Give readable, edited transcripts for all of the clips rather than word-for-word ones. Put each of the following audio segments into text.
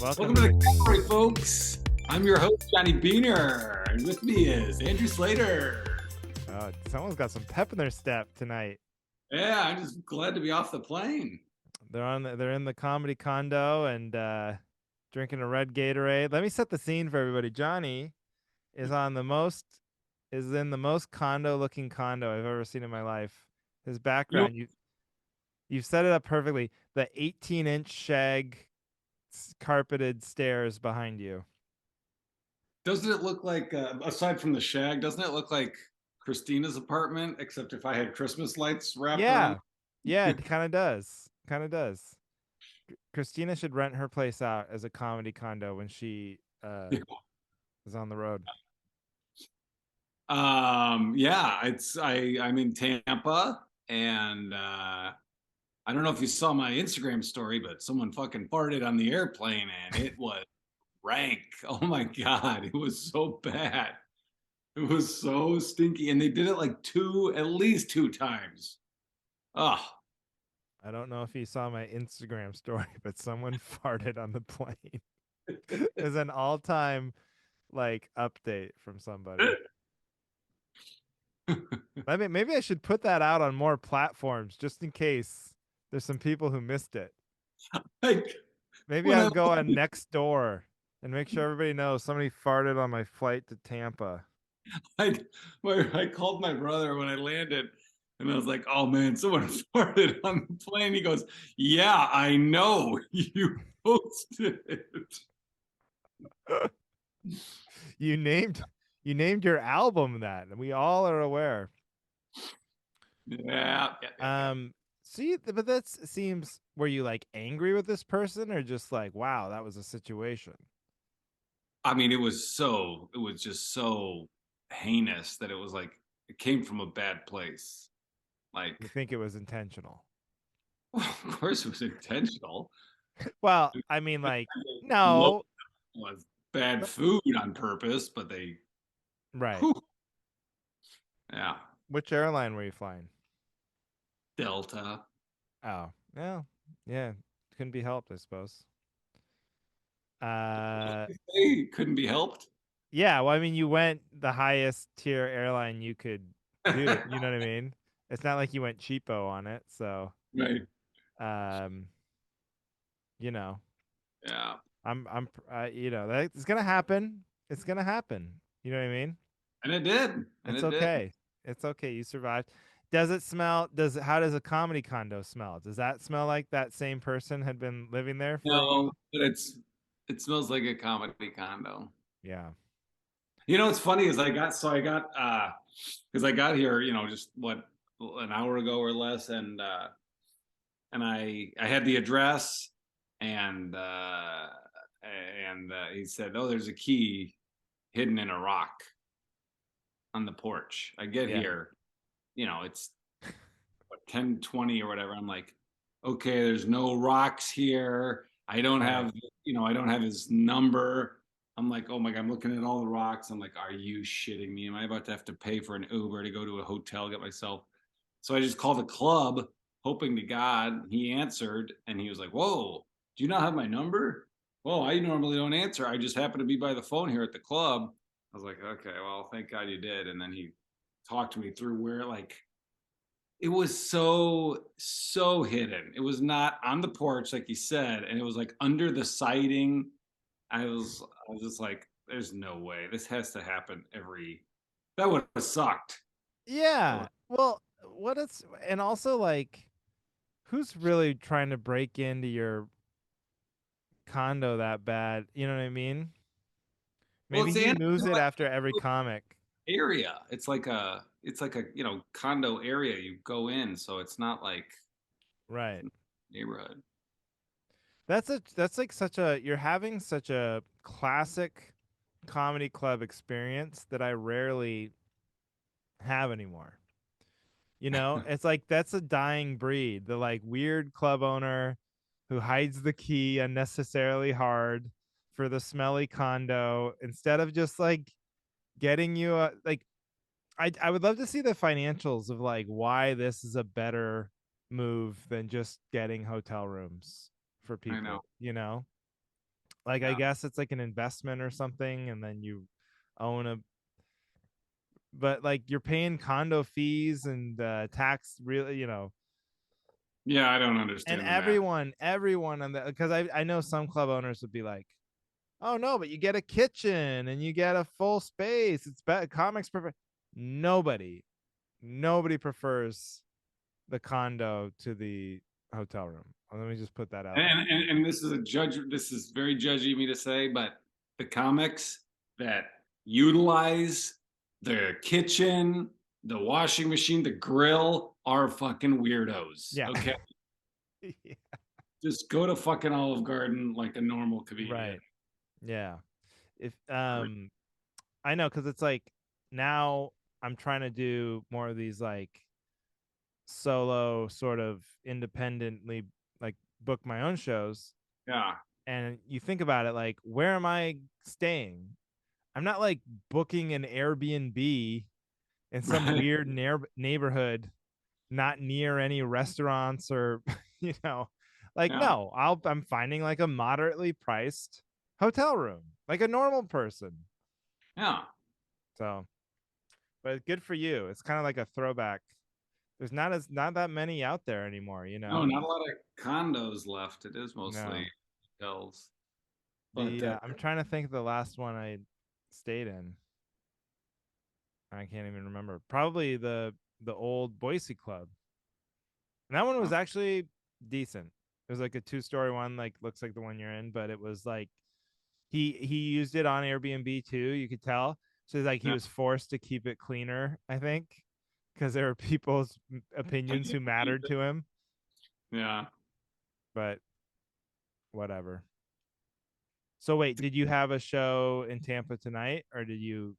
Welcome to the Cavalry, folks. I'm your host, Johnny Beaner, and with me is Andrew Slater. Someone's got some pep in their step tonight. Yeah, I'm just glad to be off the plane. They're in the comedy condo and drinking a red Gatorade. Let me set the scene for everybody. Johnny is in the most condo looking condo I've ever seen in my life. His You know, background, you've set it up perfectly. The 18-inch shag carpeted stairs behind you. doesn't it look like, aside from the shag, doesn't it look like Christina's apartment, except if I had Christmas lights wrapped around? Yeah, it kind of does. Kind of does. Christina should rent her place out as a comedy condo when she is on the road. Yeah, I'm in Tampa, and I don't know if you saw my Instagram story, but someone fucking farted on the airplane, and it was rank. Oh my god, it was so bad. It was so stinky, and they did it like at least two times. Oh, I don't know if you saw my Instagram story, but someone farted on the plane. Is an all-time like update from somebody. Maybe I should put that out on more platforms just in case there's some people who missed it. like Maybe when I I'll go on next door and make sure everybody knows somebody farted on my flight to Tampa. I called my brother when I landed, and I was like, "Oh man, someone farted on the plane." He goes, "Yeah, I know. You posted it." you named your album that, and we all are aware. Yeah. See, but that seems. Were you like angry with this person, or just like, wow, that was a situation? I mean, it was just so heinous that it was like it came from a bad place. Like, You think it was intentional? well, of course, it was intentional. Well, I mean, like, Low no, was bad food on purpose, but they, right? whew, yeah, Which airline were you flying? Delta. Oh, yeah, couldn't be helped, I suppose. Uh, They couldn't be helped. yeah. Well, I mean, you went the highest tier airline you could do. You know what I mean? It's not like you went cheapo on it, so Right. um, you know, Yeah. that it's gonna happen. It's gonna happen. You know what I mean? And it did. And It's it did. okay. It's okay. You survived. Does it smell? How does a comedy condo smell? Does that smell like that same person had been living there for a No, while? but it smells like a comedy condo. Yeah. You know what's funny is because I got here, just what, an hour ago or less, and I had the address, and he said, "Oh, there's a key hidden in a rock on the porch." I get Yeah. here, it's what, 10:20 or whatever. I'm like, okay, there's no rocks here. Right. I don't have his number. I'm like, oh my God, I'm looking at all the rocks. I'm like, are you shitting me? Am I about to have to pay for an Uber to go to a hotel, get myself? So I just called the club, hoping to God he answered. And he was like, whoa, do you not have my number? Well, I normally don't answer. I just happen to be by the phone here at the club. I was like, okay, well, thank God you did. And then he talked to me through where, like, it was so hidden. It was not on the porch like you said, and it was like under the siding. I was just like, there's no way. This has to happen every that would have sucked. Yeah. Well, what it's and also like, who's really trying to break into your condo that bad? You know what I mean? Well, Maybe it's he the moves it after every comic. area. It's like a condo area you go in, so it's not like Right. neighborhood. That's like such a you're having such a classic comedy club experience that I rarely have anymore. It's like that's a dying breed. The like weird club owner who hides the key unnecessarily hard for the smelly condo instead of just like getting you a like I would love to see the financials of like why this is a better move than just getting hotel rooms for I know. people. Like I Yeah. guess it's like an investment or something, and then you own a. But like you're paying condo fees and tax, really, Yeah, I don't and understand the math. everyone on the because I know some club owners would be like, oh no, but you get a kitchen and you get a full space. It's better. Comics prefer. Nobody, nobody prefers the condo to the hotel room. Let me just put that out there. And this is a judge. This is very judgy of me to say, but the comics that utilize the kitchen, the washing machine, the grill are fucking weirdos. Yeah. Okay, just go to fucking Olive Garden like a normal comedian. Right. Yeah. If I know because it's like now I'm trying to do more of these like solo sort of independently like book my own shows. Yeah, And you think about it, like, where am I staying? I'm not like booking an Airbnb in some right. weird neighborhood, not near any restaurants or, you know, like, Yeah, no, I'm finding like a moderately priced hotel room, like a normal person. yeah. So, but good for you. It's kind of like a throwback. There's not that many out there anymore, you No, know? not a lot of condos left. It is mostly No. hotels. But The I'm trying to think of the last one I stayed in. I can't even remember. Probably the old Boise Club. And that one was actually decent. It was like a two-story one, like looks like the one you're in, but it was like he used it on Airbnb too. You could tell. So it's like he yeah. was forced to keep it cleaner, I think, because there were people's opinions who mattered to him. Yeah. But whatever. So wait, did you have a show in Tampa tonight, or did you?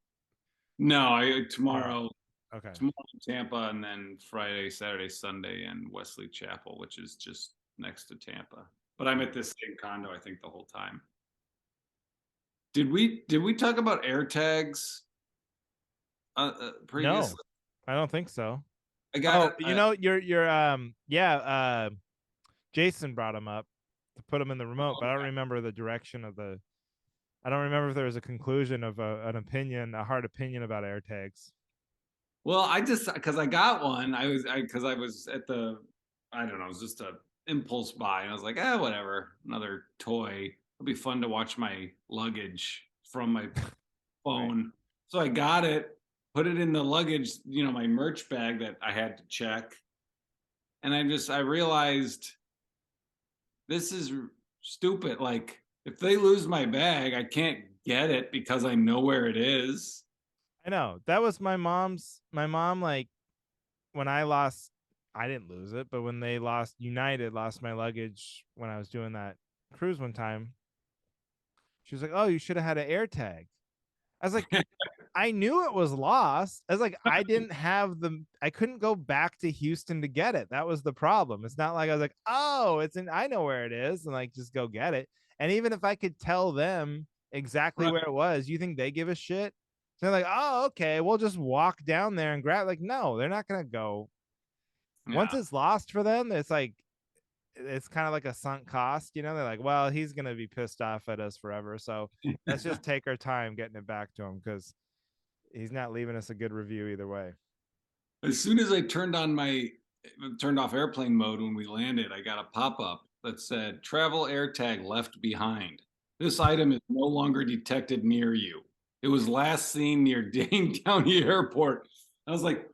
No, Oh, tomorrow okay. tomorrow in Tampa, and then Friday, Saturday, Sunday in Wesley Chapel, which is just next to Tampa. But I'm at this same condo, I think, the whole time. Did we talk about air tags No, previously? I don't think so. I got Oh, it. you're yeah, Jason brought him up to put him in the remote, but I don't remember the direction of the. I don't remember if there was a conclusion of an opinion, a hard opinion about air tags. Well, I just because I got one, because I was at the, I don't know, it was just a impulse buy, and I was like, whatever, another toy. It'll be fun to watch my luggage from my Right. phone. So I got it, put it in the luggage, my merch bag that I had to check. And I realized this is stupid. Like, if they lose my bag, I can't get it because I know where it is. I know that was my mom like when I lost. I didn't lose it, but when they lost, United lost my luggage when I was doing that cruise one time. She was like, "Oh, you should have had an air tag." I was like, I knew it was lost. I was like, I couldn't go back to Houston to get it. That was the problem. It's not like I was like, oh, I know where it is and like just go get it. And even if I could tell them exactly Right. where it was, you think they give a shit? They're like, oh, okay, we'll just walk down there and grab. Like, no, they're not gonna go. Once Yeah. it's lost for them, it's like it's kind of like a sunk cost, you know. They're like, well, he's gonna be pissed off at us forever, so let's just take our time getting it back to him because he's not leaving us a good review either way. As soon as I turned off airplane mode when we landed, I got a pop-up that said travel air tag left behind. This item is no longer detected near you. It was last seen near Dane County Airport. I was like,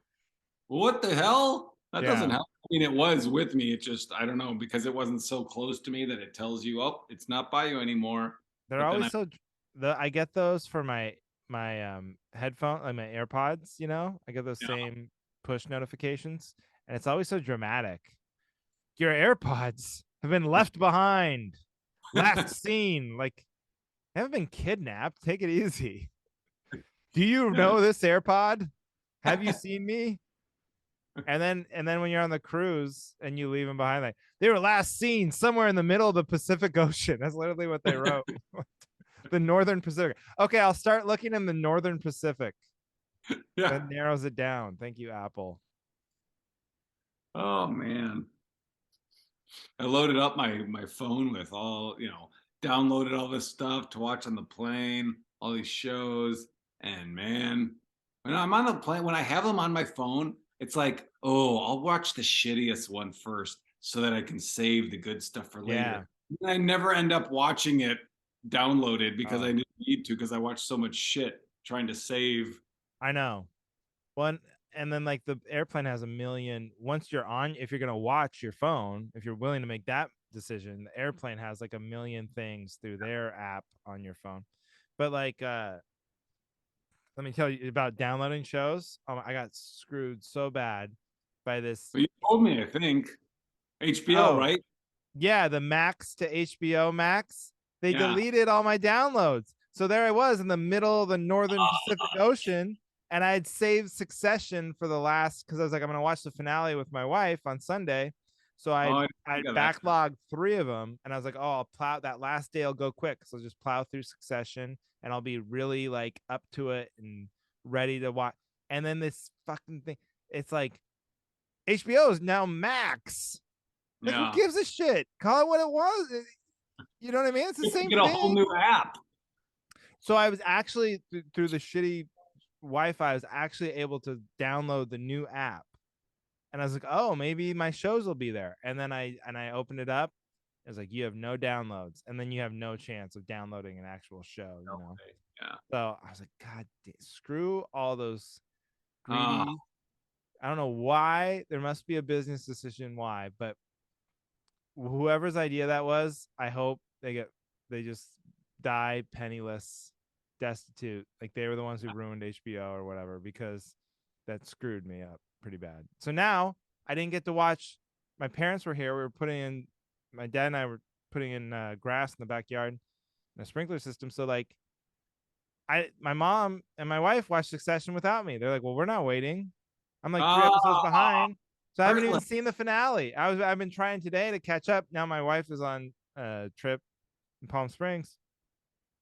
what the hell? That doesn't Yeah, help. I mean, it was with me. It just, I don't know, because it wasn't so close to me that it tells you, oh, it's not by you anymore. they're But then always so. I get those for my headphone, like my AirPods. You know, I get those yeah. same push notifications, and it's always so dramatic. Your AirPods have been left behind. Last seen. Like, I haven't been kidnapped. Take it easy. Do you Yeah. know this AirPod? Have you seen me? And then when you're on the cruise and you leave them behind, like they were last seen somewhere in the middle of the Pacific Ocean. That's literally what they wrote. The Northern Pacific. Okay, I'll start looking in the Northern Pacific. Yeah. That narrows it down. Thank you, Apple. Oh man. I loaded up my phone with all, downloaded all this stuff to watch on the plane, all these shows, and man, when I'm on the plane, when I have them on my phone, it's like, oh, I'll watch the shittiest one first so that I can save the good stuff for Yeah. later. And I never end up watching it downloaded because I Oh, didn't need to because I watch so much shit trying to save. I know. One and then like the airplane has a million. Once you're on, if you're gonna watch your phone, if you're willing to make that decision, the airplane has like a million things through their app on your phone. But like, let me tell you about downloading shows. I got screwed so bad by this. But you told me, I think HBO, Oh, right? yeah, the Max to HBO Max, they Yeah. deleted all my downloads. So there I was in the middle of the Northern Pacific Ocean, and I had saved Succession for the last because I was like, I'm gonna watch the finale with my wife on Sunday. So Oh, I I didn't I think of that. backlogged three of them, and I was like, oh, I'll plow that last day. I'll go quick, so I'll just plow through Succession, and I'll be really like up to it and ready to watch. And then this fucking thing, it's like HBO is now Max. Like, who Yeah. gives a shit? Call it what it was. You know what I mean? It's the You can same get a whole thing. new app. So I was actually through the shitty Wi-Fi, I was actually able to download the new app, and I was like, oh, maybe my shows will be there. And then I opened it up. It was like, you have no downloads, and then you have no chance of downloading an actual show. No way. Yeah. So I was like, God, screw all those Ah, greedy. I don't know why. There must be a business decision why, but whoever's idea that was, I hope they just die penniless, destitute. Like they were the ones who ruined HBO or whatever because that screwed me up pretty bad. So now I didn't get to watch. My parents were here. We were putting in. My dad and I were putting in grass in the backyard and a sprinkler system. So like my mom and my wife watched Succession without me. They're like, "Well, we're not waiting." I'm like three episodes ah, behind, so I haven't even heartless. seen the finale. I've been trying today to catch up. Now my wife is on a trip in Palm Springs.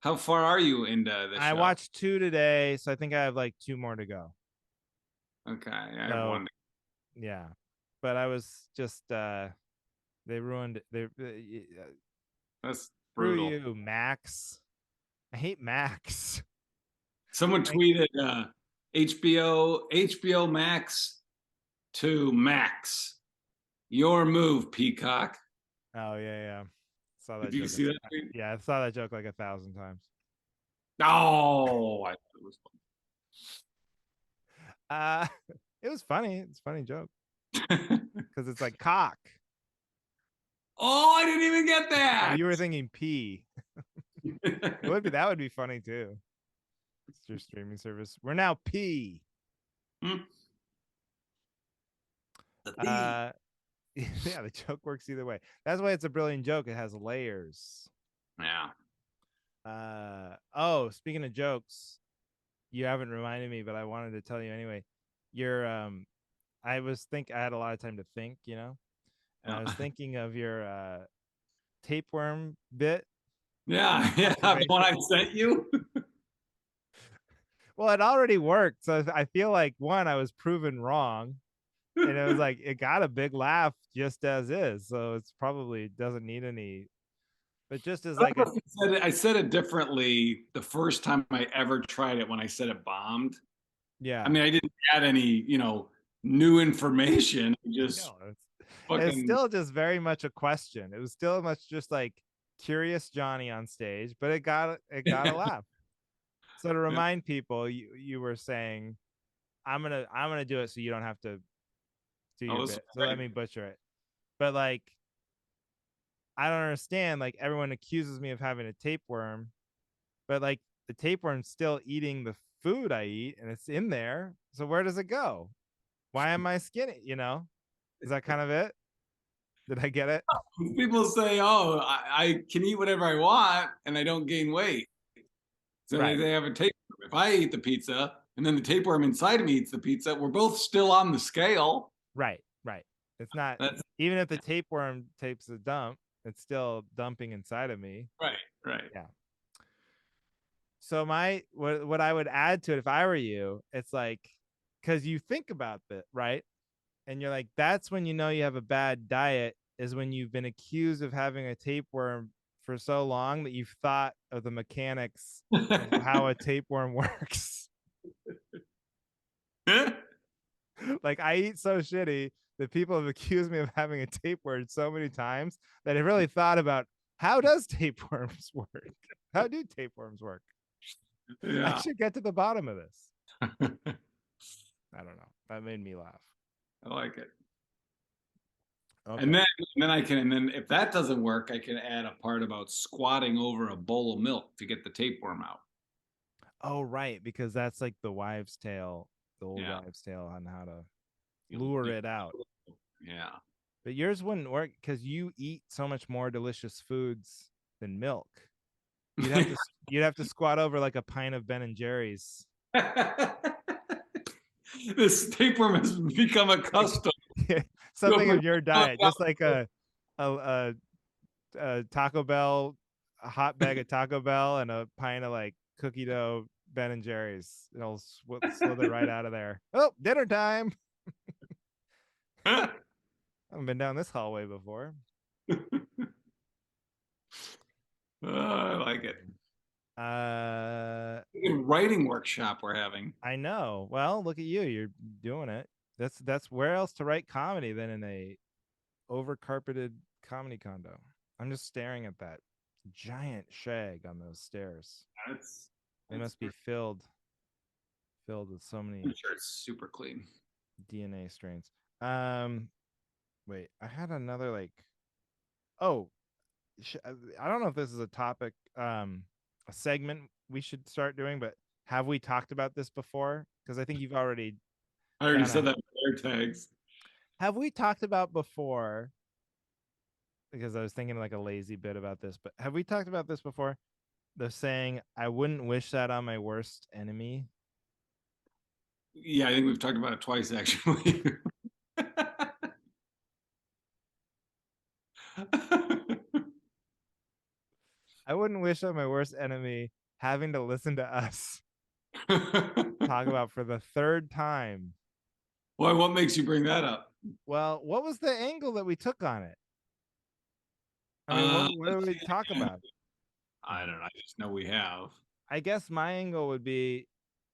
How far are you into the I show? watched two today, so I think I have like two more to go. Okay, I have So one. yeah, but I was just they ruined they That's screw brutal. you, Max. I hate Max. Someone Like, tweeted HBO Max to Max. Your move, Peacock. oh yeah, yeah. Saw Did that you joke. see that tweet? Yeah, I saw that joke like 1,000 times. Oh, I thought it was Uh, it was funny. It's a funny joke funny. because it's like cock. Oh, I didn't even get Oh, that. you were thinking pee. It would be that would be funny too. It's your streaming service. We're now P. Hmm, the theme. Uh, yeah, the joke works either way. That's why it's a brilliant joke. It has layers. Yeah. Oh, speaking of jokes, you haven't reminded me, but I wanted to tell you anyway. Your I had a lot of time to think, and I was thinking of your tapeworm bit Yeah, yeah, the one observation. I sent you. Well, it already worked, so I feel like one, I was proven wrong, and it was like it got a big laugh just as is, so it's probably doesn't need any. But just as I like don't a know if I said it differently the first time I ever tried it when I said it bombed. I yeah, mean, I didn't add any, new information. I just no, it's fucking still just very much a question. It was still much just like curious Johnny on stage, but it got a yeah, laugh. So to remind people, you were saying I'm gonna do it so you don't have to do I your was bit. So let right. me butcher it. But like I don't understand. Like everyone accuses me of having a tapeworm, but like the tapeworm's still eating the food I eat and it's in there. So where does it go? Why am I skinny? Is that kind of it? Did I get it? People say, "Oh, I can eat whatever I want and I don't gain weight." So Right. they have a tapeworm. If I eat the pizza and then the tapeworm inside of me eats the pizza, we're both still on the scale. Right. Right. It's not That's even if the tapeworm takes a dump, it's still dumping inside of me. right, right. Yeah. So my what I would add to it if I were you, it's like because you think about that, right? And you're like, that's when you know you have a bad diet is when you've been accused of having a tapeworm for so long that you've thought of the mechanics of how a tapeworm works. Like I eat so shitty that people have accused me of having a tapeworm so many times that I really thought about how does tapeworms work? How do tapeworms work? I Yeah. should get to the bottom of this. I don't know. That made me laugh. I like it. And Okay. then I can, and then if that doesn't work, I can add a part about squatting over a bowl of milk to get the tapeworm out. Oh, right, because that's like the wives' tale, the old Yeah. wives' tale on how to You- lure you- it out. yeah. But yours wouldn't work because you eat so much more delicious foods than milk. You'd have to squat over like a pint of Ben and Jerry's. This tapeworm has become accustomed Something to of your diet, just like a, a, a Taco Bell, a hot bag of Taco Bell, and a pint of like cookie dough Ben and Jerry's. It'll slither right out of there. Oh, dinner time! I haven't been down this hallway before. I like it. Uh, Writing workshop we're having. I know. Well, look at you. You're doing it. That's where else to write comedy than in a over carpeted comedy condo. I'm just staring at that giant shag on those stairs. That's, They that's must be filled with so I'm many sure it's super clean. DNA strains. Um, wait, I had another like. Oh, I don't know if this is a topic, a segment we should start doing, but have we talked about this before? Because I think you've already I already done said a. that with air tags. Have we talked about before? Because I was thinking like a lazy bit about this, but have we talked about this before? The saying, "I wouldn't wish that on my worst enemy." Yeah, I think we've talked about it twice actually. I wouldn't wish on my worst enemy having to listen to us talk about for the third time. Why? What makes you bring that up? Well, what was the angle that we took on it? I mean, what did Let's we see. talk about? I don't know. I just know we have. I guess my angle would be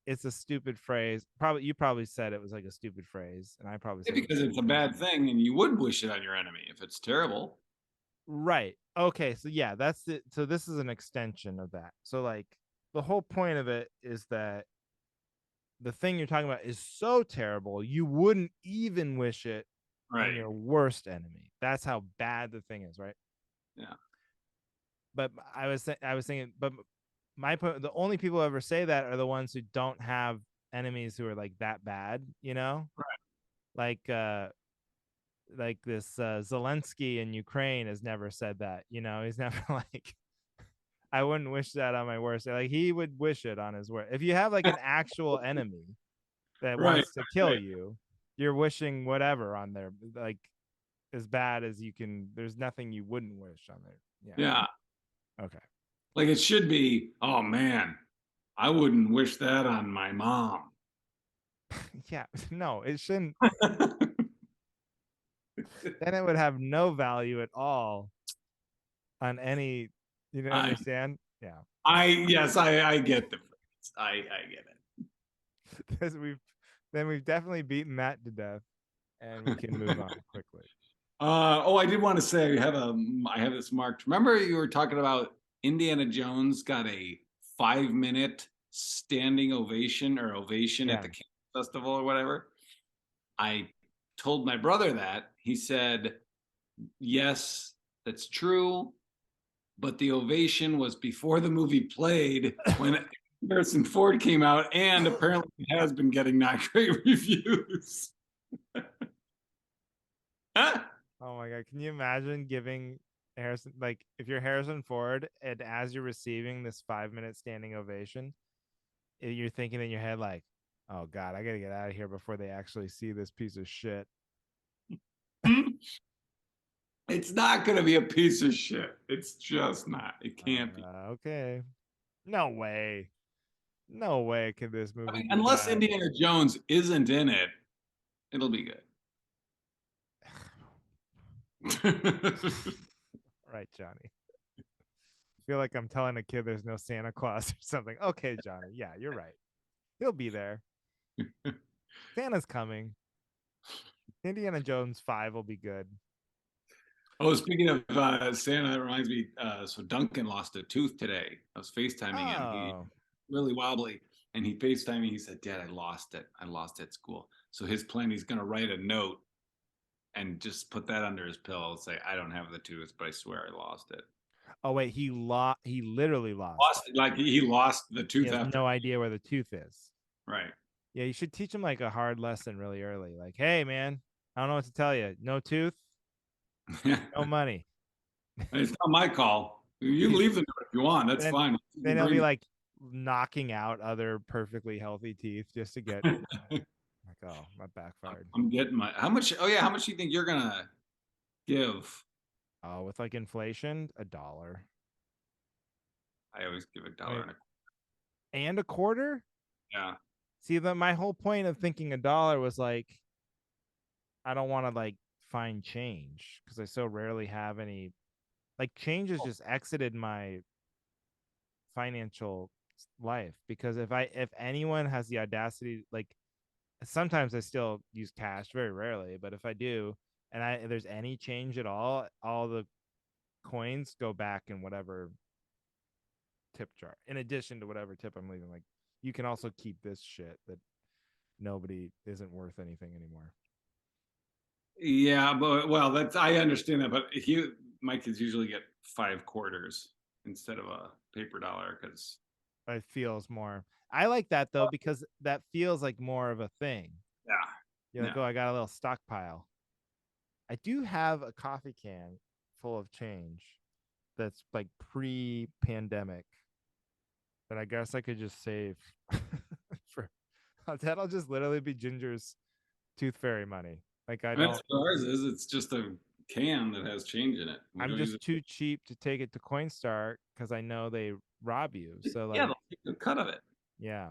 it's a stupid phrase. Probably you probably said it was like a stupid phrase, and I probably Yeah, said it was because it's a stupid. bad thing, and you would wish it on your enemy if it's terrible. Right. Okay, so yeah, that's it. So this is an extension of that. So like the whole point of it is that the thing you're talking about is so terrible, you wouldn't even wish it on Right. your worst enemy. That's how bad the thing is, right? Yeah. But I was thinking, but my point, the only people who ever say that are the ones who don't have enemies who are like that bad, you know? Right. Like this Zelensky in Ukraine has never said that, you know? He's never like I wouldn't wish that on my worst. Like he would wish it on his worst. If you have like an actual enemy that Right. wants to kill Right. you, you're wishing whatever on there, like as bad as you can. There's nothing you wouldn't wish on there. Yeah. Yeah. Okay. Like it should be. Oh man, I wouldn't wish that on my mom. Yeah. No, it shouldn't. Then it would have no value at all on any. You don't I, understand? Yeah. yes, I get the phrase. I get Because we've definitely beaten that to death, and we can move on quickly. Oh, I did want to say I have this marked. Remember you were talking about Indiana Jones got a 5 minute standing ovation at Yeah. the Cannes Festival or whatever. I told my brother that. He said, yes, that's true, but the ovation was before the movie played when Harrison Ford came out, and apparently it has been getting not great reviews. Oh my god, can you imagine giving Harrison like if you're Harrison Ford and as you're receiving this 5 minute standing ovation, you're thinking in your head like, oh god, I gotta get out of here before they actually see this piece of shit. It's not going to be a piece of shit. It's just not. It can't be. Okay. No way. No way can this I movie mean, be unless bad. Indiana Jones isn't in it, it'll be good. Right, Johnny. feel like I'm telling a kid there's no Santa Claus or something. Okay, Johnny. Yeah, you're right. He'll be there. Santa's coming. Indiana Jones 5 will be good. Oh, speaking of Santa, that reminds me. So Duncan lost a tooth today. I was FaceTiming him. He Oh. really wobbly, and he FaceTimed me. He said, "Dad, I lost it. I lost it at school." So his plan, he's going to write a note and just put that under his pillow and say, "I don't have the tooth, but I swear I lost it." Oh wait, he literally lost Lost it. like he lost the He tooth has after. no idea where the tooth is. Right. Yeah, you should teach him like a hard lesson really early. Like, hey man, I don't know what to tell you. No tooth, no money. It's not my call. You leave the note if you want. That's then fine. then he'll be like knocking out other perfectly healthy teeth just to get like, oh, my backfired. I'm getting my how much? Oh yeah, how much do you think you're gonna give? Oh, with like inflation, $1. I always give a I dollar mean, and a and a quarter. yeah. See, that my whole point of thinking $1 was like, I don't want to like find change because I so rarely have any. Like, change has just exited my financial life because if anyone has the audacity, like sometimes I still use cash, very rarely, but if I do, and if there's any change at all the coins go back in whatever tip jar, in addition to whatever tip I'm leaving. Like, you can also keep this shit that nobody isn't worth anything anymore. Yeah, but well, that's I understand that, but my kids usually get 5 quarters instead of a paper dollar because It feels more. I like that though because that feels like more of a thing. yeah, You're like, yeah. oh, I got a little stockpile. I do have a coffee can full of change that's like pre-pandemic that I guess I could just save for. That'll just literally be Ginger's tooth fairy money. Like, I That's don't. what ours is. It's just a can that has change in it. We I'm don't use just it. too cheap to take it to Coinstar because I know they rob you. So Yeah, like, they'll take a cut of it. yeah,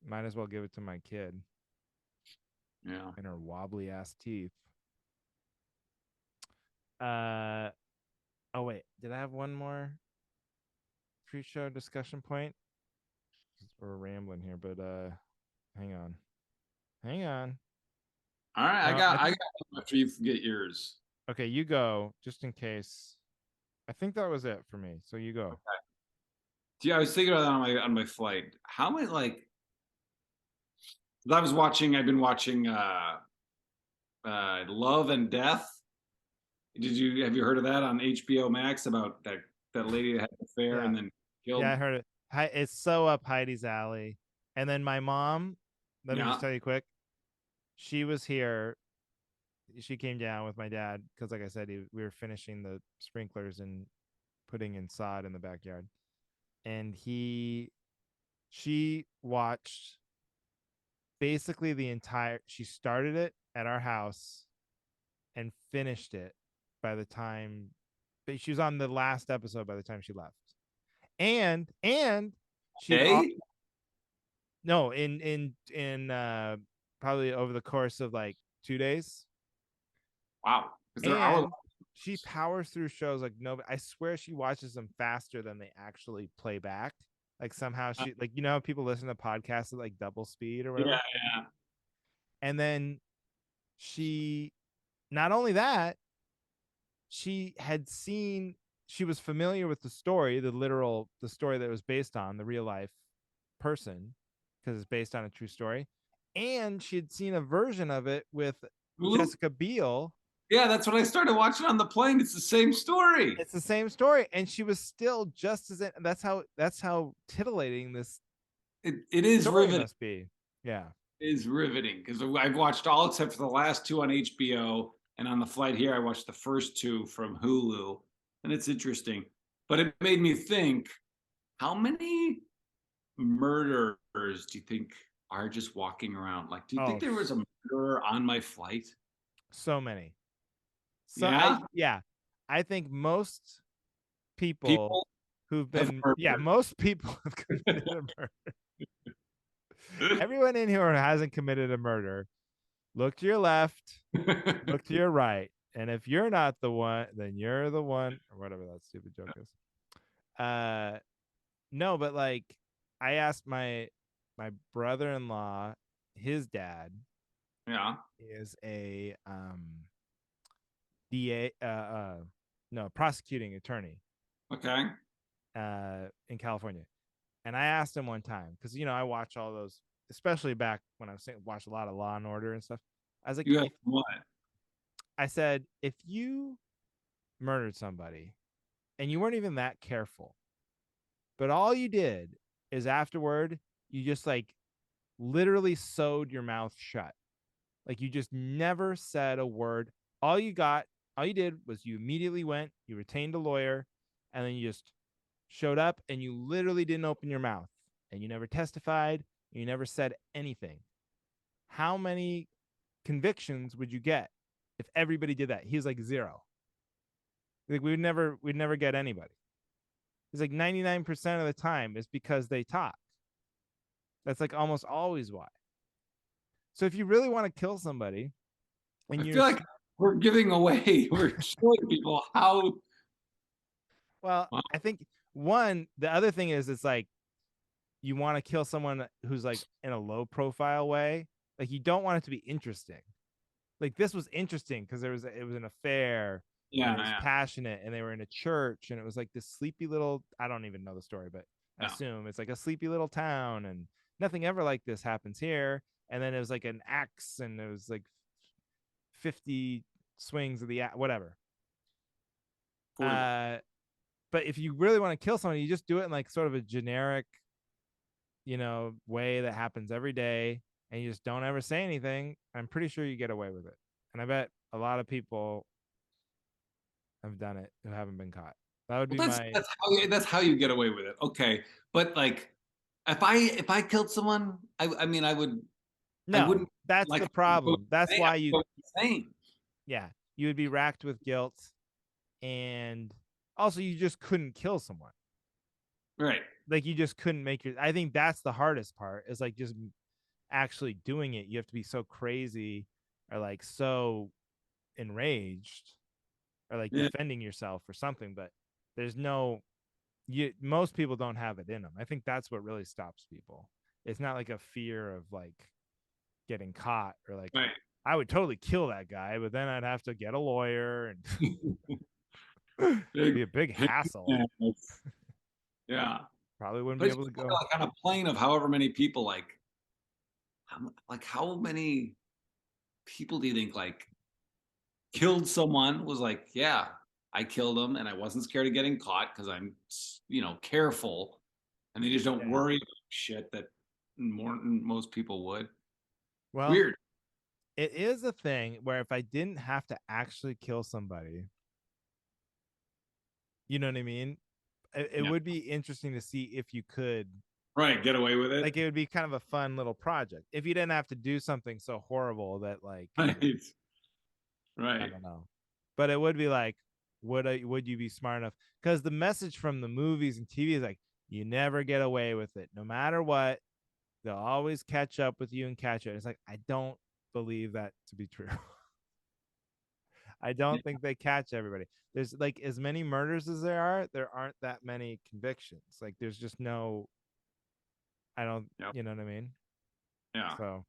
might as well give it to my kid Yeah. and her wobbly ass teeth. Uh oh wait, did I have one more pre-show discussion point? We're rambling here, but hang on. Hang on. All right, No, I I think got one after you forget yours. okay, you go just in case. I think that was it for me. So you go. Yeah, I was thinking about that on my flight. How many like 'cause I was watching. I've been watching Love and Death. Have you heard of that on HBO Max about that lady that had an affair Yeah. and then Yeah, killed? I heard it. It's so up Heidi's alley. And then my mom, let me just Yeah. tell you quick. She was here. She came down with my dad because, like I said, we were finishing the sprinklers and putting in sod in the backyard. And she watched basically she started it at our house and finished it by the time, but she was on the last episode by the time she left. And she'd Hey. no, in probably over the course of like 2 days. Wow. Because they're hour. And she powers through shows like nobody. I swear she watches them faster than they actually play back. Like, somehow she, like, how people listen to podcasts at like double speed or Yeah, whatever. yeah. And then she, not only that, she had seen, she was familiar with the story, the story that it was based on, the real life person, because it's based on a true story. And she had seen a version of it with Hulu? Jessica Biel. Yeah, that's when I started watching on the plane. It's the same story. It's the same story, and she was still just as that's how titillating this It is story riveting. must be. Yeah. It is riveting because I've watched all except for the last two on HBO, and on the flight here, I watched the first two from Hulu, and it's interesting. But it made me think: how many murderers do you think are just walking around? Like, do you think Oh, there was a murderer on my flight? so many. So Yeah, I think most people people who've have been, yeah, murdered. most people have committed a murder. Everyone in here who hasn't committed a murder, look to your left, look to your right, and if you're not the one, then you're the one, or whatever that stupid joke is. Uh, no, but like I asked my brother-in-law, his dad Yeah. is a DA no, prosecuting attorney Okay. in California. And I asked him one time because I watch all those, especially back when I was saying watch a lot of Law and Order and stuff. I was like, You have if what? I said if you murdered somebody and you weren't even that careful, but all you did is afterward you just like literally sewed your mouth shut. Like you just never said a word. All you got, all you did was you immediately went, you retained a lawyer, and then you just showed up and you literally didn't open your mouth and you never testified, you never said anything. How many convictions would you get if everybody did that? He's like zero. Like we'd never get anybody. He's like 99% of the time is because they talk. That's like almost always why. So if you really want to kill somebody I and you're feel like we're giving away, we're showing people how. well, Wow. I think the other thing is it's like you want to kill someone who's like in a low profile way. Like you don't want it to be interesting. Like this was interesting because it was an affair and Yeah, it was yeah, passionate and they were in a church and it was like this sleepy little I don't even know the story, but I yeah. assume it's like a sleepy little town and nothing ever like this happens here. And then it was like an axe and it was like 50 swings of the whatever. 41. Uh, but if you really want to kill someone, you just do it in like sort of a generic, way that happens every day, and you just don't ever say anything. I'm pretty sure you get away with it, and I bet a lot of people have done it who haven't been caught. That would Well, be my that's how you get away with it. Okay, but like, if I killed someone, I mean, I no. wouldn't That's like the go problem. That's insane. I why would go insane. yeah, you would be racked with guilt, and also you just couldn't kill someone. Right. Like you just couldn't make your. I think that's the hardest part. Is like just actually doing it. You have to be so crazy or like so enraged or like Yeah. defending yourself or something, but there's no most people don't have it in them. I think that's what really stops people. It's not like a fear of like getting caught or like Right. I would totally kill that guy, but then I'd have to get a lawyer and Big, be a big big hassle. yes. Yeah. Probably wouldn't But be it's able to go. like on a plane of however many people, like how many people do you think like killed someone was like, yeah, I killed him and I wasn't scared of getting caught because I'm, careful, and they just don't Yeah. worry about shit that most people would. It's Well, weird. it is a thing where if I didn't have to actually kill somebody, you know what I mean? It Yeah. would be interesting to see if you could Right. Get away with it. like it would be kind of a fun little project if you didn't have to do something so horrible that like Right. I Right. don't know. But it would be like, would you be smart enough? Because the message from the movies and TV is like, you never get away with it. No matter what, they'll always catch up with you and catch it. It's like I don't believe that to be true. I Yeah. don't think they catch everybody. There's like as many murders as there aren't that many convictions. Like there's just no I don't Yep. you know what I mean? Yeah. So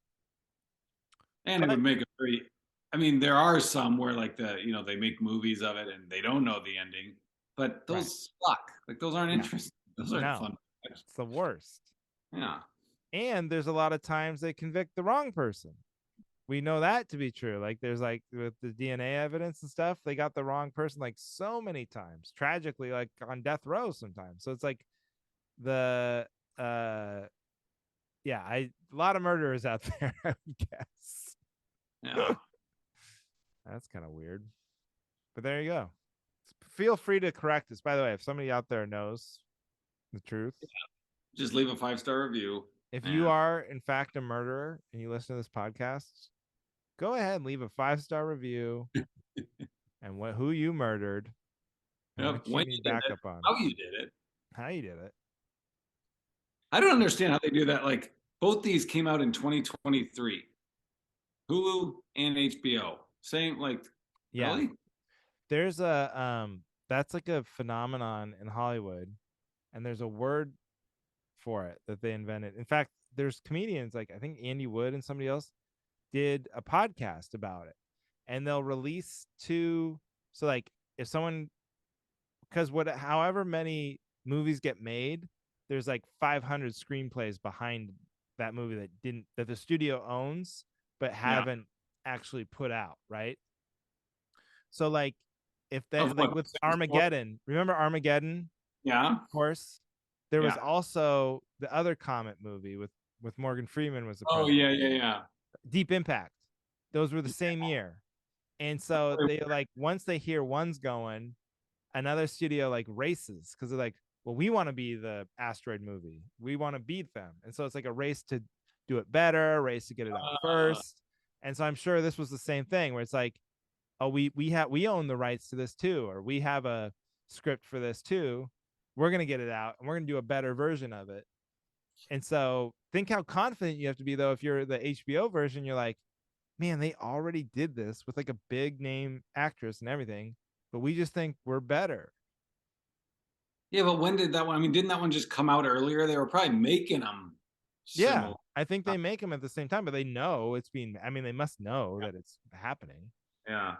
And it but would make a very. I mean, there are some where like they make movies of it and they don't know the ending, but right. those suck. Like those aren't Yeah. interesting. Those aren't No. fun. It's the worst. Yeah. And there's a lot of times they convict the wrong person. We know that to be true. Like there's like with the DNA evidence and stuff, they got the wrong person like so many times. Tragically, like on death row sometimes. So it's like the uh yeah, I a lot of murderers out there, I would guess. Yeah. That's kind of weird. But there you go. Feel free to correct us. By the way, if somebody out there knows the truth, Just leave a 5-star review. if you And are in fact a murderer and you listen to this podcast, go ahead and leave a 5-star review and who you murdered and yep, what you when need you did it, backup on, how you did it. how you did it. I don't understand how they do that. Like both these came out in 2023, Hulu and HBO. Same, like, Yeah, really? there's a that's like a phenomenon in Hollywood and there's a word for it that they invented. In fact, there's comedians like I think Andy Wood and somebody else did a podcast about it, and they'll release two. So like if someone, because what however many movies get made, there's like 500 screenplays behind that movie that the studio owns but Yeah. haven't actually put out, right? So like if Of that like what? with Same story? Armageddon, remember Armageddon? Yeah. Of course. There was Yeah. also the other Comet movie with Morgan Freeman was the Oh president. yeah, yeah, yeah. Deep Impact. Those were the same year. And so they like once they hear one's going, another studio like races because they're like, well, we want to be the asteroid movie. We want to beat them. And so it's like a race to do it better, a race to get it out Uh, first. And so I'm sure this was the same thing where it's like, oh, we own the rights to this too, or we have a script for this too. We're gonna get it out and we're gonna do a better version of it. And so think how confident you have to be though if you're the HBO version, you're like, man, they already did this with like a big name actress and everything, but we just think we're better. yeah, but when did that one? I mean, didn't that one just come out earlier? They were probably making them Yeah, similar. I think they make them at the same time, but they know it's being. I mean, they must know that it's happening. Yeah.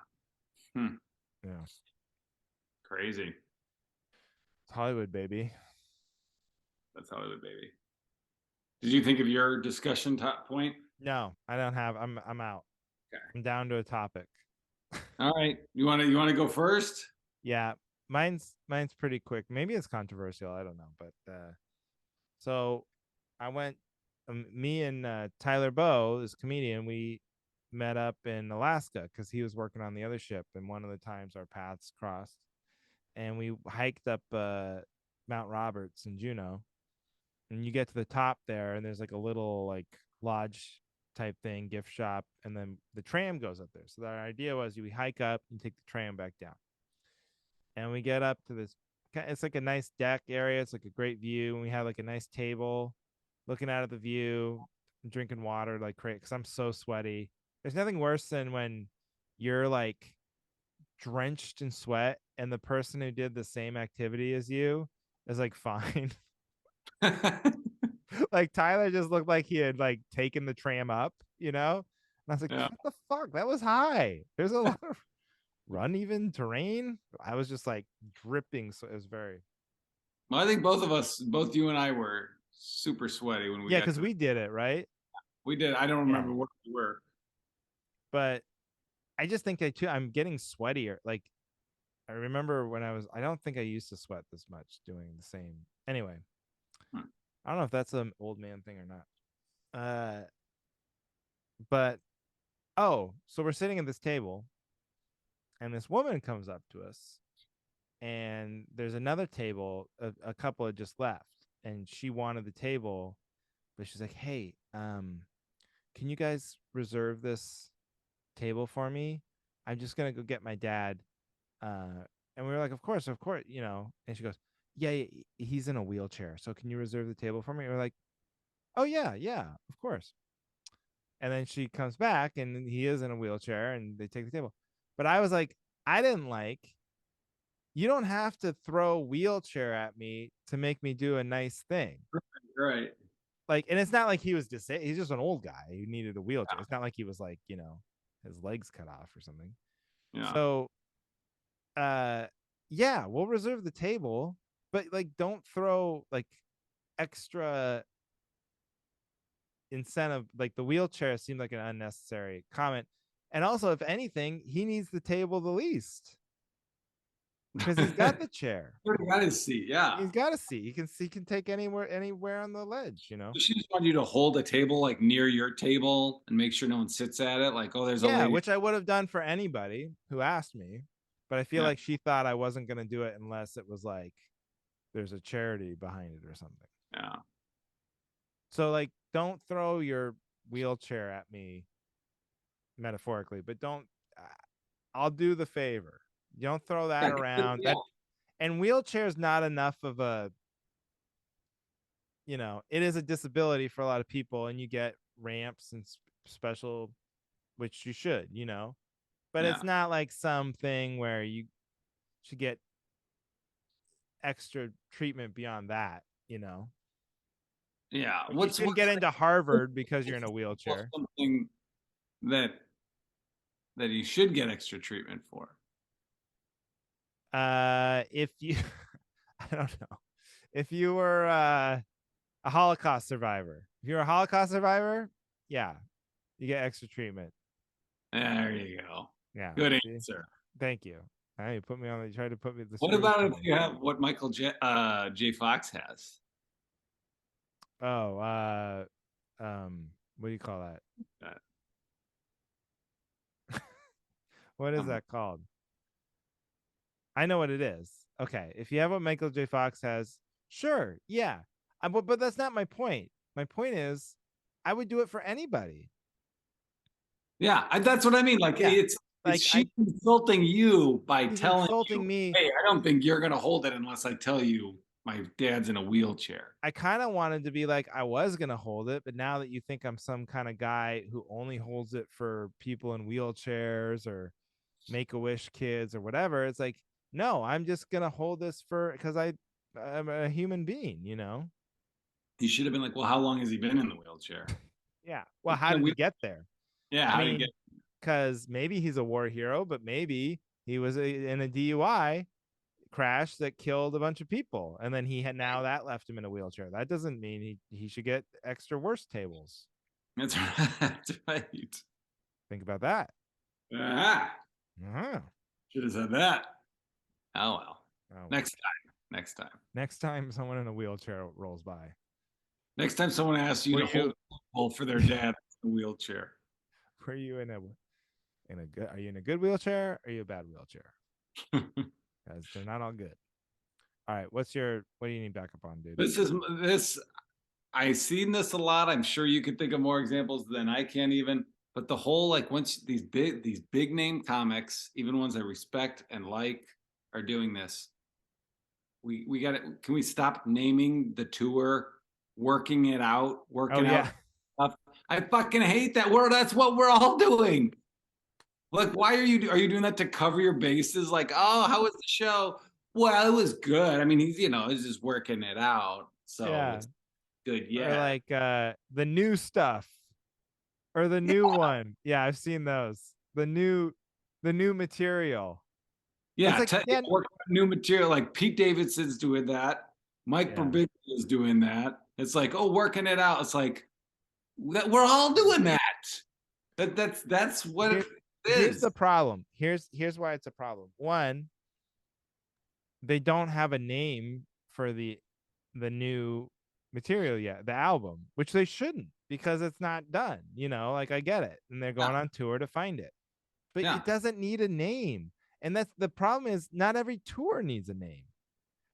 Hmm. Yeah, Crazy. it's Hollywood, baby. That's Hollywood, baby. Did you think of your discussion top point? No, I don't have. I'm out. Okay. I'm down to a topic. All right. You want to go first? Yeah, mine's pretty quick. Maybe it's controversial. I don't know, but so I went. Me and Tyler Bowe, this comedian, we met up in Alaska because he was working on the other ship, and one of the times our paths crossed, and we hiked up Mount Roberts in Juneau, and you get to the top there, and there's like a little like lodge type thing, gift shop, and then the tram goes up there. So the idea was you hike up and take the tram back down, and we get up to this. It's like a nice deck area. It's like a great view, and we have like a nice table, looking out at the view, drinking water like crazy because I'm so sweaty. There's nothing worse than when you're like drenched in sweat and the person who did the same activity as you is like fine. Like Tyler just looked like he had like taken the tram up, you know? And I was like, Yeah. what the fuck? That was high. There's a lot of uneven terrain. I was just like dripping. So it was very, Well, I think both of us, both you and I, were super sweaty when we yeah, got because to the. we did it, right? We did. I don't Yeah. remember where we were. But I just think I'm getting sweatier. Like I remember when I don't think I used to sweat this much doing the same. Anyway, Hmm. I don't know if that's an old man thing or not. But oh, so we're sitting at this table and this woman comes up to us and there's another table, a couple had just left and she wanted the table, but she's like, hey, can you guys reserve this table for me? I'm just gonna go get my dad. And we were like, of course, you know. And she goes, yeah, he's in a wheelchair, so can you reserve the table for me? And we're like, oh yeah, yeah, of course. And then she comes back and he is in a wheelchair and they take the table. But I was like, I didn't like, you don't have to throw a wheelchair at me to make me do a nice thing. Right. Like, and it's not like he was disabled. He's just an old guy who needed a wheelchair. It's not like he was like, you know, his legs cut off or something. Yeah. So, uh, yeah, we'll reserve the table, but like, don't throw like extra incentive. Like the wheelchair seemed like an unnecessary comment. And also, if anything, he needs the table the least because he's got the chair. Already got his seat. Yeah. He's got a seat. He can take anywhere on the ledge. You know. So she just wanted you to hold a table like near your table and make sure no one sits at it. Like, oh, there's a Yeah, lady. which I would have done for anybody who asked me, but I feel Yeah. like she thought I wasn't going to do it unless it was like there's a charity behind it or something. Yeah. So like, don't throw your wheelchair at me metaphorically, but don't. I'll do the favor. You don't throw that Yeah. around. Yeah. That and wheelchair's not enough of a, you know, it is a disability for a lot of people, and you get ramps and special, which you should, you know, but Yeah. it's not like something where you should get extra treatment beyond that, you know. Yeah. Like you shouldn't get into Harvard because you're in a wheelchair. something that you should get extra treatment for? If you I don't know. If you were a Holocaust survivor. If you're a Holocaust survivor, yeah, you get extra treatment. There you go. Yeah. Good See? answer. Thank you. You put me on. You tried to put me the What screws about to if me. you have what Michael J. Fox has? Oh, what do you call that? Uh, What is um, that called? I know what it is. Okay, if you have what Michael J. Fox has, sure, yeah. But that's not my point. My point is, I would do it for anybody. yeah, that's what I mean. Like Yeah, it's like she insulting you by he's telling you, insulting me. "Hey, I don't think you're gonna hold it unless I tell you my dad's in a wheelchair." I kind of wanted to be like I was gonna hold it, but now that you think I'm some kind of guy who only holds it for people in wheelchairs or Make a Wish kids or whatever, it's like no, I'm just gonna hold this for because I'm a human being, you know. He should have been like, "Well, how long has he been in the wheelchair?" Yeah. Well, how did he get there? Yeah, I how did he get? mean, because maybe he's a war hero, but maybe he was in a DUI crash that killed a bunch of people, and then he had now that left him in a wheelchair. That doesn't mean he should get extra worse tables. That's right. That's right. Think about that. Ah, Uh-huh. should have said that. Oh well. Oh well. Next time. Next time. Next time someone in a wheelchair rolls by, Next time someone asks you were to you hold a football for their dad in a wheelchair. were you in a good? Are you in a good wheelchair? Or are you a bad wheelchair? Because they're not all good. All right. What do you need backup on, dude? this I've seen this a lot. I'm sure you could think of more examples than I can even. But the whole like once these big name comics, even ones I respect and like, are doing this. We got to Can we stop naming the tour working it out, Oh working yeah. out stuff? I fucking hate that word. That's what we're all doing. Like, why are you doing that to cover your bases? Like, oh, how was the show? Well, it was good. I mean, he's just working it out. So Yeah. it's good Or yet. like the new stuff or the new one. Yeah, I've seen those. The new material. It's Yeah, like, yeah, work on new material. Like Pete Davidson's doing that. Mike yeah. Birbiglia is doing that. It's like, oh, working it out. It's like we're all doing that. That's what it Here's is. the problem. Here's why it's a problem. One, they don't have a name for the new material yet, the album, which they shouldn't because it's not done. Like I get it, and they're Yeah, going on tour to find it, but yeah, it doesn't need a name. And that's the problem is not every tour needs a name.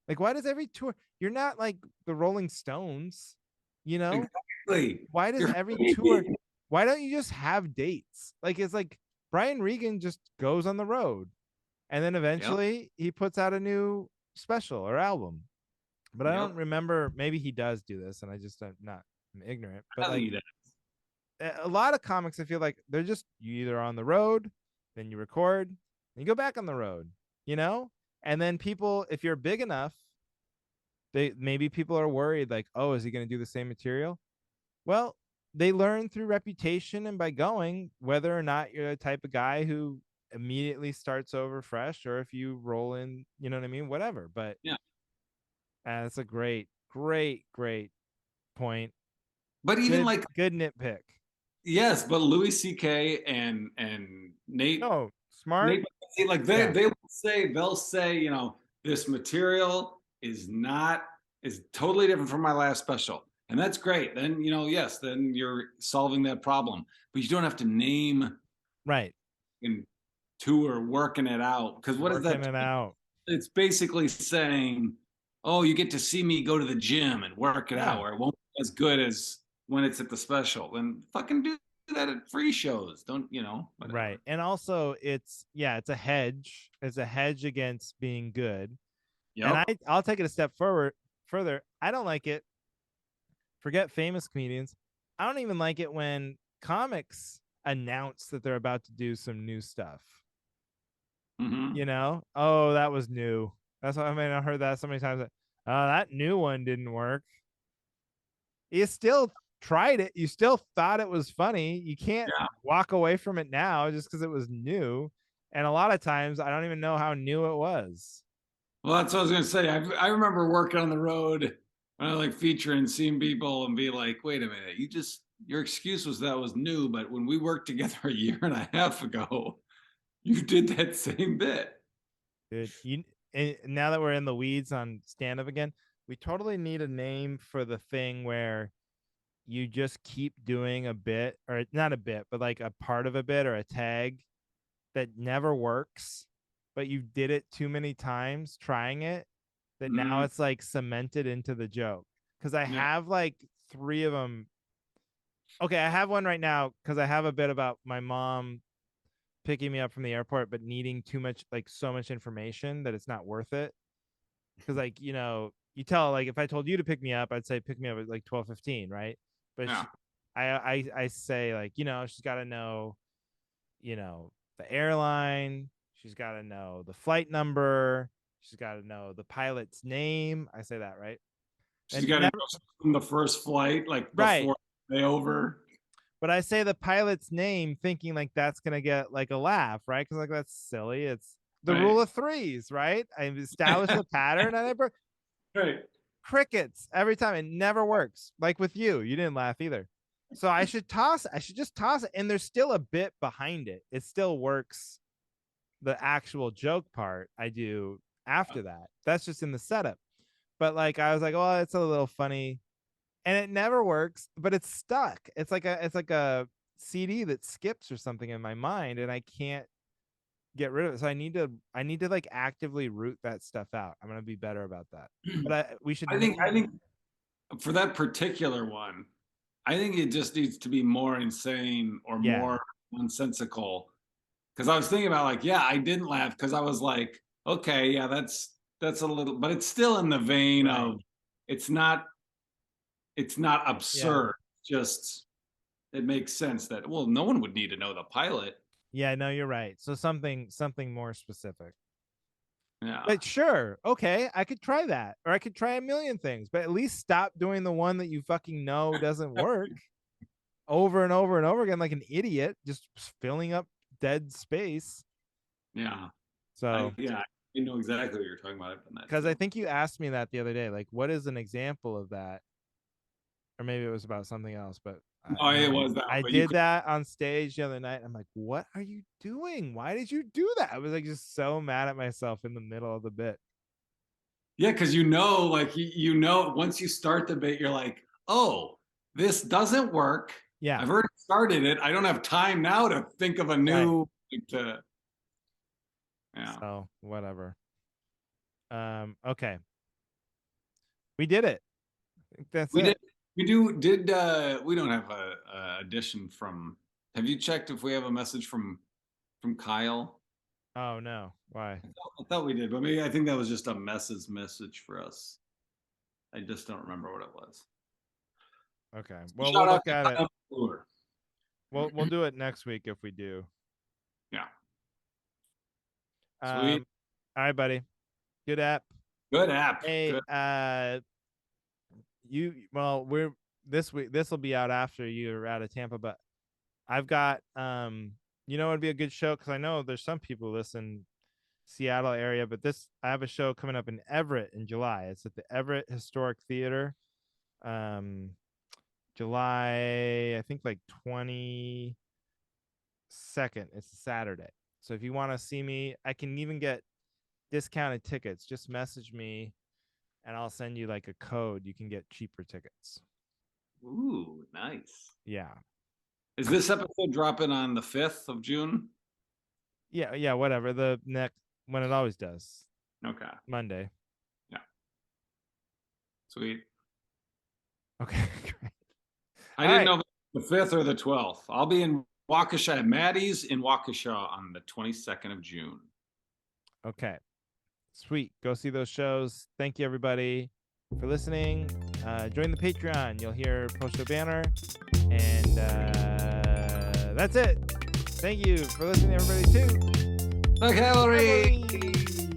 Like, why does every tour? You're not like the Rolling Stones, you know? exactly. Why does You're every tour? Why don't you just have dates? Like, it's like Brian Regan just goes on the road, and then yep, eventually he puts out a new special or album. But I don't yep. remember. Maybe he does do this, and I just am not. I'm ignorant. But I think like he does. a lot of comics, I feel like they're just you either on the road, then you record, and you go back on the road, you know. And then people, if you're big enough, maybe people are worried like, oh, is he going to do the same material? Well, they learn through reputation and by going whether or not you're the type of guy who immediately starts over fresh or if you roll in, you know what I mean? Whatever. But Yeah, that's a great, great, great point. but even Good, like good nitpick. yes, but Louis C.K. and No, smart. Nate like Yeah. they'll say this material is totally different from my last special, and that's great. Then yes, then you're solving that problem, but you don't have to name Right. and tour working it out because what is Working that? it out. It's basically saying, oh, you get to see me go to the gym and work it out, Yeah. or it won't be as good as when it's at the special. Then fucking do that at free shows. Don't Right. whatever. And also it's a hedge. It's a hedge against being good. And Yep. I'll take it a step forward further. I don't like it. Forget famous comedians. I don't even like it when comics announce that they're about to do some new stuff. Hmm. Oh, that was new. That's what I mean. I heard that so many times. That new one didn't work. You still tried it. You still thought it was funny. You can't Yeah. walk away from it now just because it was new. And a lot of times, I don't even know how new it was. Well, that's what I was gonna say. I remember working on the road when I like featuring, seeing people and be like, wait a minute, your excuse was that was new, but when we worked together a year and a half ago, you did that same bit. Dude, and now that we're in the weeds on stand up again, we totally need a name for the thing where you just keep doing a bit, or not a bit, but like a part of a bit or a tag that never works, but you did it too many times trying it that now Mm, it's like cemented into the joke. Because I yeah. have like 3 of them. Okay, I have one right now because I have a bit about my mom picking me up from the airport, but needing too much, like so much information that it's not worth it. Because like you tell, like if I told you to pick me up, I'd say pick me up at like 12:15, right? But Yeah. I say like she's got to know the airline. She's got to know the flight number. She's got to know the pilot's name. I say that, right? She's And got to never, know from the first flight, like right. before they over. But I say the pilot's name thinking like that's going to get like a laugh, right? Because like that's silly. It's the Right. rule of threes, right? I've established a pattern and Right. crickets every time. It never works. Like with you didn't laugh either. So I should just toss it. And there's still a bit behind it. It still works. The actual joke part I do after that. That's just in the setup. But like I was like, oh, it's a little funny. And it never works, but it's stuck. It's like a CD that skips or something in my mind, and I can't get rid of it. So I need to like actively root that stuff out. I'm gonna be better about that. But we should I think for that particular one, I think it just needs to be more insane or yeah, more nonsensical. Because I was thinking about like, yeah, I didn't laugh because I was like, okay, yeah, that's a little, but it's still in the vein right. of it's not it's not Yeah. absurd. Just it makes sense that well, no one would need to know the pilot. Yeah, no, you're right. So something more specific. Yeah. But sure, okay, I could try that. Or I could try a million things, but at least stop doing the one that you fucking know doesn't work over and over and over again like an idiot, just filling up dead space. Yeah. So, I know exactly what you're talking about. I've done that because I too. think you asked me that the other day, like, what is an example of that? Or maybe it was about something else, but Oh, it was that, I but you did could, that on stage the other night. I'm like, what are you doing? Why did you do that? I was like, just so mad at myself in the middle of the bit. yeah, because like you know, once you start the bit, you're like, oh, this doesn't work. Yeah. I've already started it. I don't have time now to think of a Right. new to yeah. So, whatever. Okay. We did it. I think that's We it. did we don't have a addition from have you checked if we have a message from Kyle? Oh, no. Why? I thought we did, but maybe I think that was just a message for us. I just don't remember what it was. Okay. Well, we'll Shout out look to at it. Kyle Brewer. We'll do it next week if we do. Yeah. Sweet. Um, all right, buddy. Good app. Good app. Hey, Good. we're this week. This will be out after you're out of Tampa, but I've got it'd be a good show because I know there's some people who listen Seattle area, but I have a show coming up in Everett in July. It's at the Everett Historic Theater. July, I think like 22nd. It's a Saturday. So if you want to see me, I can even get discounted tickets. Just message me and I'll send you like a code. You can get cheaper tickets. Ooh, nice. Yeah. Is this episode dropping on the 5th of June? Yeah, whatever. The next when it always does. Okay. Monday. Yeah. Sweet. Okay, great. I didn't know the 5th or the 12th. I'll be in Waukesha at Maddie's in Waukesha on the 22nd of June. Okay. Sweet. Go see those shows. Thank you, everybody, for listening. Join the Patreon. You'll hear post-show banner. And that's it. Thank you for listening, everybody, too. The Cavalry!